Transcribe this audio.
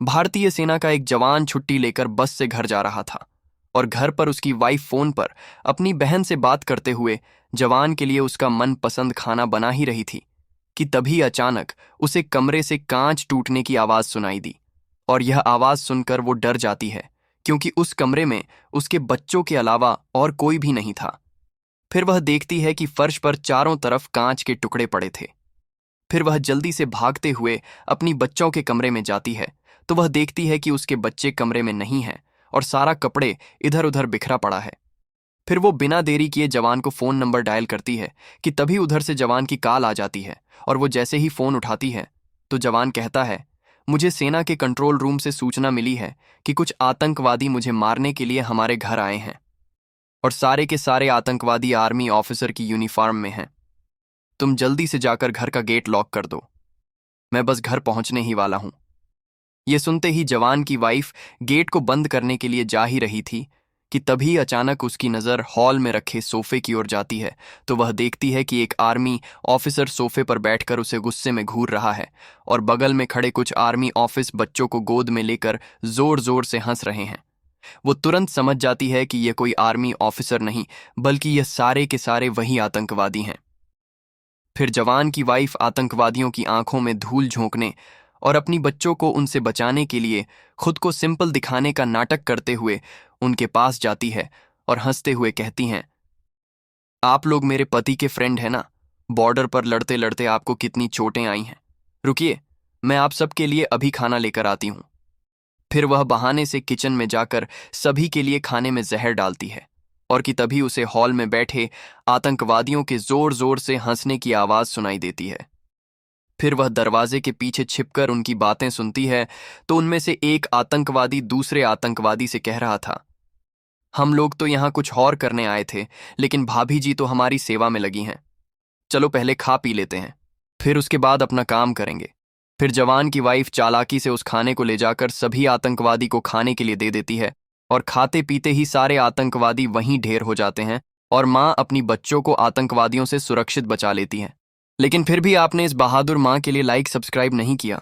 भारतीय सेना का एक जवान छुट्टी लेकर बस से घर जा रहा था और घर पर उसकी वाइफ फोन पर अपनी बहन से बात करते हुए जवान के लिए उसका मनपसंद खाना बना ही रही थी कि तभी अचानक उसे कमरे से कांच टूटने की आवाज सुनाई दी। और यह आवाज सुनकर वो डर जाती है क्योंकि उस कमरे में उसके बच्चों के अलावा और कोई भी नहीं था। फिर वह देखती है कि फर्श पर चारों तरफ कांच के टुकड़े पड़े थे। फिर वह जल्दी से भागते हुए अपनी बच्चों के कमरे में जाती है तो वह देखती है कि उसके बच्चे कमरे में नहीं हैं और सारा कपड़े इधर उधर बिखरा पड़ा है। फिर वो बिना देरी किए जवान को फोन नंबर डायल करती है कि तभी उधर से जवान की कॉल आ जाती है और वो जैसे ही फोन उठाती है तो जवान कहता है, मुझे सेना के कंट्रोल रूम से सूचना मिली है कि कुछ आतंकवादी मुझे मारने के लिए हमारे घर आए हैं और सारे के सारे आतंकवादी आर्मी ऑफिसर की यूनिफॉर्म में हैं। तुम जल्दी से जाकर घर का गेट लॉक कर दो, मैं बस घर पहुंचने ही वाला हूं। ये सुनते ही जवान की वाइफ गेट को बंद करने के लिए जा ही रही थी कि तभी अचानक उसकी नज़र हॉल में रखे सोफे की ओर जाती है तो वह देखती है कि एक आर्मी ऑफिसर सोफे पर बैठकर उसे गुस्से में घूर रहा है और बगल में खड़े कुछ आर्मी ऑफिस बच्चों को गोद में लेकर जोर जोर से हंस रहे हैं। वो तुरंत समझ जाती है कि यह कोई आर्मी ऑफिसर नहीं बल्कि यह सारे के सारे वही आतंकवादी हैं। फिर जवान की वाइफ आतंकवादियों की आंखों में धूल झोंकने और अपनी बच्चों को उनसे बचाने के लिए खुद को सिंपल दिखाने का नाटक करते हुए उनके पास जाती है और हंसते हुए कहती हैं, आप लोग मेरे पति के फ्रेंड हैं ना, बॉर्डर पर लड़ते लड़ते आपको कितनी चोटें आई हैं। रुकिए, मैं आप सबके लिए अभी खाना लेकर आती हूँ। फिर वह बहाने से किचन में जाकर सभी के लिए खाने में जहर डालती है और कि तभी उसे हॉल में बैठे आतंकवादियों के जोर जोर से हंसने की आवाज सुनाई देती है। फिर वह दरवाजे के पीछे छिपकर उनकी बातें सुनती है तो उनमें से एक आतंकवादी दूसरे आतंकवादी से कह रहा था, हम लोग तो यहाँ कुछ और करने आए थे लेकिन भाभी जी तो हमारी सेवा में लगी हैं। चलो पहले खा पी लेते हैं, फिर उसके बाद अपना काम करेंगे। फिर जवान की वाइफ चालाकी से उस खाने को ले जाकर सभी आतंकवादी को खाने के लिए दे देती है और खाते पीते ही सारे आतंकवादी वहीं ढेर हो जाते हैं और माँ अपनी बच्चों को आतंकवादियों से सुरक्षित बचा लेती है। लेकिन फिर भी आपने इस बहादुर माँ के लिए लाइक सब्सक्राइब नहीं किया।